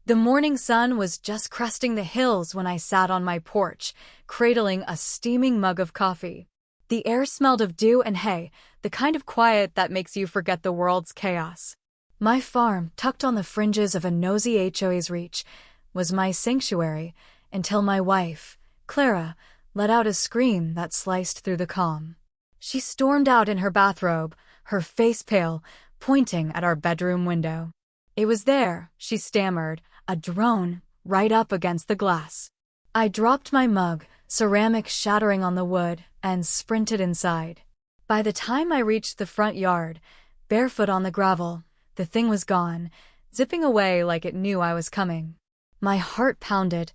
The morning sun was just cresting the hills when I sat on my porch, cradling a steaming mug of coffee. The air smelled of dew and hay, the kind of quiet that makes you forget the world's chaos. My farm, tucked on the fringes of a nosy HOA's reach, was my sanctuary until my wife, Clara, let out a scream that sliced through the calm. She stormed out in her bathrobe, her face pale, pointing at our bedroom window. "It was there," she stammered, "a drone, right up against the glass." I dropped my mug, ceramic shattering on the wood, and sprinted inside. By the time I reached the front yard, barefoot on the gravel, the thing was gone, zipping away like it knew I was coming. My heart pounded,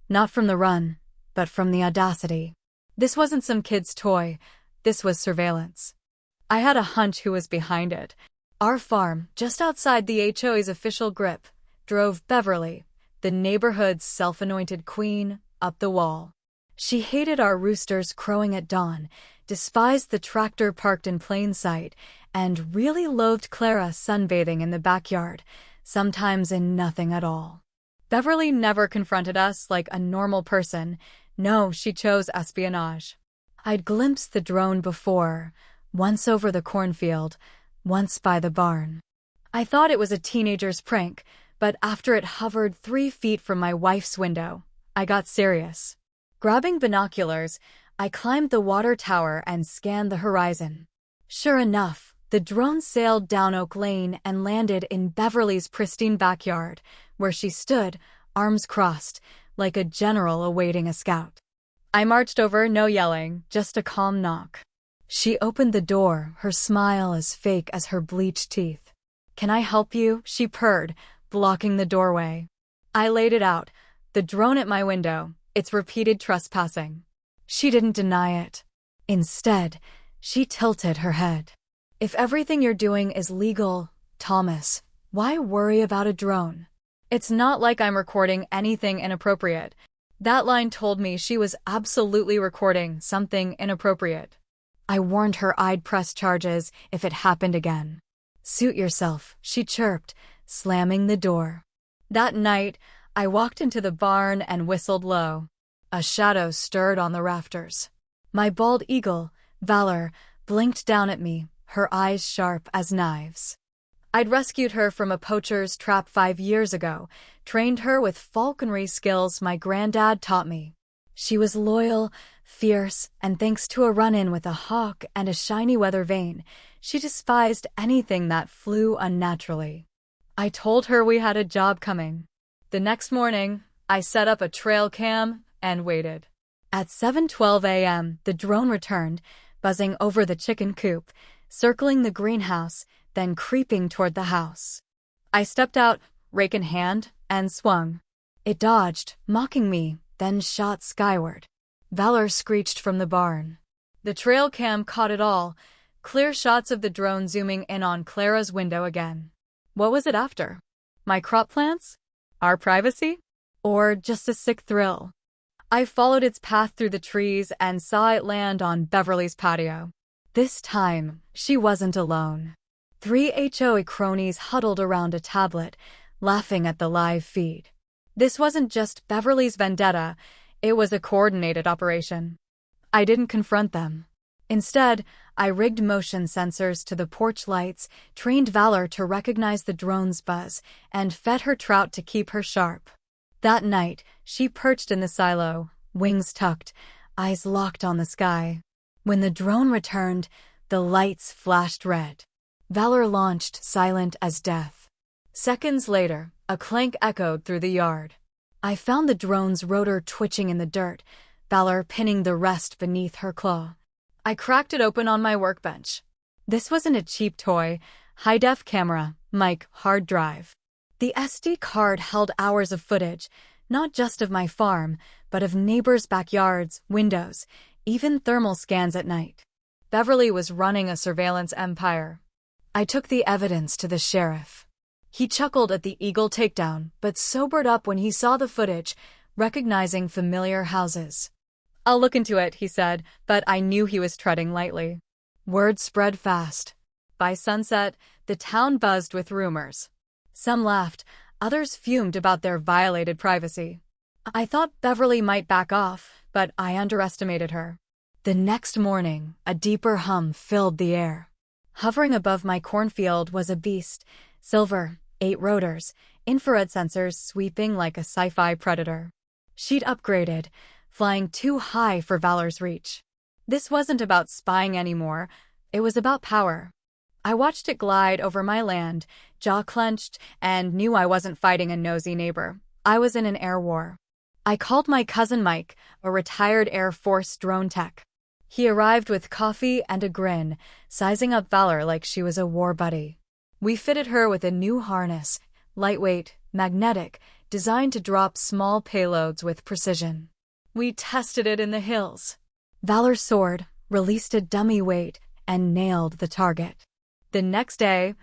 not from the run, but from the audacity. This wasn't some kid's toy, this was surveillance. I had a hunch who was behind it. Our farm, just outside the HOA's official grip, drove Beverly, the neighborhood's self-anointed queen, up the wall. She hated our roosters crowing at dawn, despised the tractor parked in plain sight, and really loathed Clara sunbathing in the backyard, sometimes in nothing at all. Beverly never confronted us like a normal person. No, she chose espionage. I'd glimpsed the drone before, once over the cornfield, once by the barn. I thought it was a teenager's prank, but after it hovered 3 feet from my wife's window, I got serious. Grabbing binoculars, I climbed the water tower and scanned the horizon. Sure enough, the drone sailed down Oak Lane and landed in Beverly's pristine backyard, where she stood, arms crossed, like a general awaiting a scout. I marched over, no yelling, just a calm knock. She opened the door, her smile as fake as her bleached teeth. "Can I help you?" she purred, blocking the doorway. I laid it out, the drone at my window, its repeated trespassing. She didn't deny it. Instead, she tilted her head. "If everything you're doing is legal, Thomas, why worry about a drone? It's not like I'm recording anything inappropriate." That line told me she was absolutely recording something inappropriate. I warned her I'd press charges if it happened again. "Suit yourself," she chirped, slamming the door. That night, I walked into the barn and whistled low. A shadow stirred on the rafters. My bald eagle, Valor, blinked down at me, her eyes sharp as knives. I'd rescued her from a poacher's trap 5 years ago, trained her with falconry skills my granddad taught me. She was loyal, fierce, and thanks to a run-in with a hawk and a shiny weather vane, she despised anything that flew unnaturally. I told her we had a job coming. The next morning, I set up a trail cam and waited. At 7:12 a.m., the drone returned, buzzing over the chicken coop, circling the greenhouse, then creeping toward the house. I stepped out, rake in hand, and swung. It dodged, mocking me, then shot skyward. Valor screeched from the barn. The trail cam caught it all, clear shots of the drone zooming in on Clara's window again. What was it after? My crop plants? Our privacy? Or just a sick thrill? I followed its path through the trees and saw it land on Beverly's patio. This time, she wasn't alone. 3 HOA cronies huddled around a tablet, laughing at the live feed. This wasn't just Beverly's vendetta, it was a coordinated operation. I didn't confront them. Instead, I rigged motion sensors to the porch lights, trained Valor to recognize the drone's buzz, and fed her trout to keep her sharp. That night, she perched in the silo, wings tucked, eyes locked on the sky. When the drone returned, the lights flashed red. Valor launched, silent as death. Seconds later, a clank echoed through the yard. I found the drone's rotor twitching in the dirt, Valor pinning the rest beneath her claw. I cracked it open on my workbench. This wasn't a cheap toy, high-def camera, mic, hard drive. The SD card held hours of footage, not just of my farm, but of neighbors' backyards, windows, even thermal scans at night. Beverly was running a surveillance empire. I took the evidence to the sheriff. He chuckled at the Eagle takedown, but sobered up when he saw the footage, recognizing familiar houses. "I'll look into it," he said, but I knew he was treading lightly. Word spread fast. By sunset, the town buzzed with rumors. Some laughed, Others fumed about their violated privacy. I thought Beverly might back off, but I underestimated her. The next morning, a deeper hum filled the air. Hovering above my cornfield was a beast, silver, 8 rotors, infrared sensors sweeping like a sci-fi predator. She'd upgraded, flying too high for Valor's reach. This wasn't about spying anymore, it was about power. I watched it glide over my land, jaw clenched, and knew I wasn't fighting a nosy neighbor. I was in an air war. I called my cousin Mike, a retired Air Force drone tech. He arrived with coffee and a grin, sizing up Valor like she was a war buddy. We fitted her with a new harness, lightweight, magnetic, designed to drop small payloads with precision. We tested it in the hills. Valor soared, released a dummy weight, and nailed the target. The next day,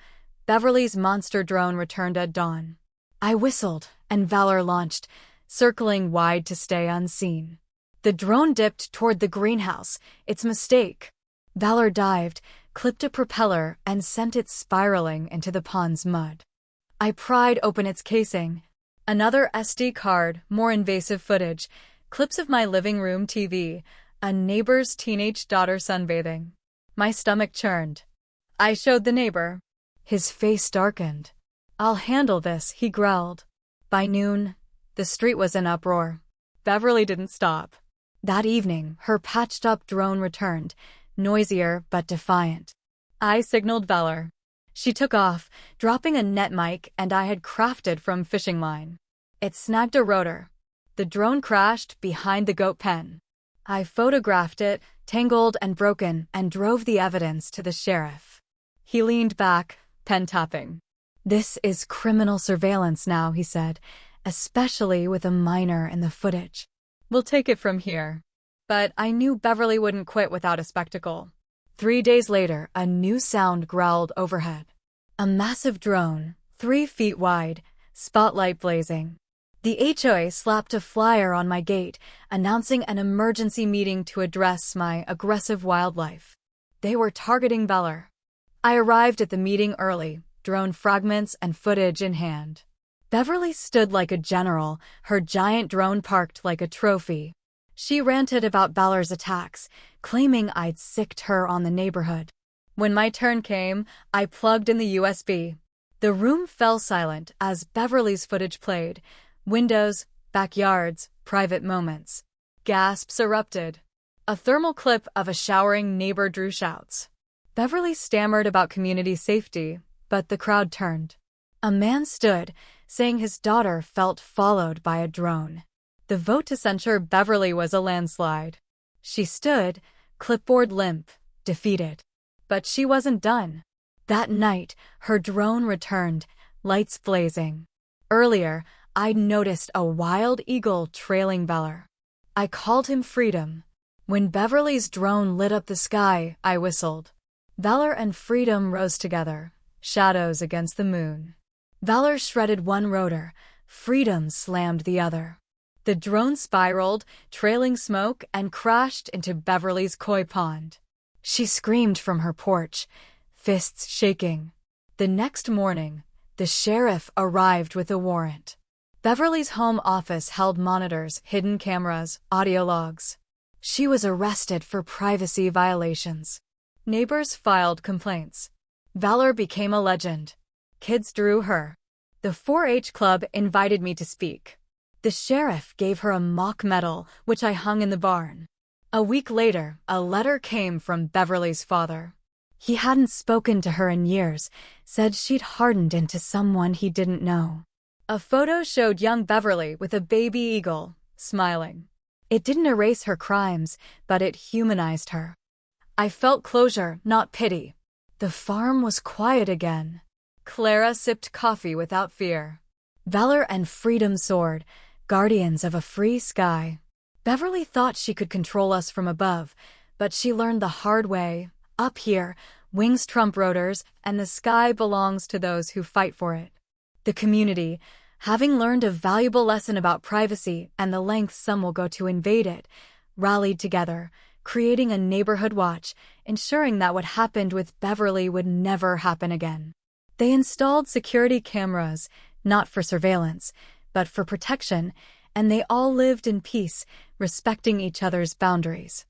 Beverly's monster drone returned at dawn. I whistled, and Valor launched, circling wide to stay unseen. The drone dipped toward the greenhouse, its mistake. Valor dived, clipped a propeller, and sent it spiraling into the pond's mud. I pried open its casing. Another SD card, more invasive footage, clips of my living room TV, a neighbor's teenage daughter sunbathing. My stomach churned. I showed the neighbor. His face darkened. "I'll handle this," he growled. By noon, the street was in uproar. Beverly didn't stop. That evening, her patched-up drone returned, noisier but defiant. I signaled Valor. She took off, dropping a net mic I had crafted from fishing line. It snagged a rotor. The drone crashed behind the goat pen. I photographed it, tangled and broken, and drove the evidence to the sheriff. He leaned back, pen tapping. "This is criminal surveillance now," he said, "especially with a minor in the footage. We'll take it from here." But I knew Beverly wouldn't quit without a spectacle. 3 days later, a new sound growled overhead. A massive drone, 3 feet wide, spotlight blazing. The HOA slapped a flyer on my gate, announcing an emergency meeting to address my aggressive wildlife. They were targeting Valor. I arrived at the meeting early, drone fragments and footage in hand. Beverly stood like a general, her giant drone parked like a trophy. She ranted about Valor's attacks, claiming I'd sicked her on the neighborhood. When my turn came, I plugged in the USB. The room fell silent as Beverly's footage played. Windows, backyards, private moments. Gasps erupted. A thermal clip of a showering neighbor drew shouts. Beverly stammered about community safety, but the crowd turned. A man stood, saying his daughter felt followed by a drone. The vote to censure Beverly was a landslide. She stood, clipboard limp, defeated. But she wasn't done. That night, her drone returned, lights blazing. Earlier, I'd noticed a wild eagle trailing Valor. I called him Freedom. When Beverly's drone lit up the sky, I whistled. Valor and Freedom rose together, shadows against the moon. Valor shredded one rotor, Freedom slammed the other. The drone spiraled, trailing smoke, and crashed into Beverly's koi pond. She screamed from her porch, fists shaking. The next morning, the sheriff arrived with a warrant. Beverly's home office held monitors, hidden cameras, audio logs. She was arrested for privacy violations. Neighbors filed complaints. Valor became a legend. Kids drew her. The 4-H club invited me to speak. The sheriff gave her a mock medal, which I hung in the barn. A week later, a letter came from Beverly's father. He hadn't spoken to her in years, said she'd hardened into someone he didn't know. A photo showed young Beverly with a baby eagle, smiling. It didn't erase her crimes, but it humanized her. I felt closure, not pity. The farm was quiet again. Clara sipped coffee without fear. Valor and Freedom soared, guardians of a free sky. Beverly thought she could control us from above, but she learned the hard way. Up here, wings trump rotors, and the sky belongs to those who fight for it. The community, having learned a valuable lesson about privacy and the lengths some will go to invade it, rallied together, creating a neighborhood watch, ensuring that what happened with Beverly would never happen again. They installed security cameras, not for surveillance, but for protection, and they all lived in peace, respecting each other's boundaries.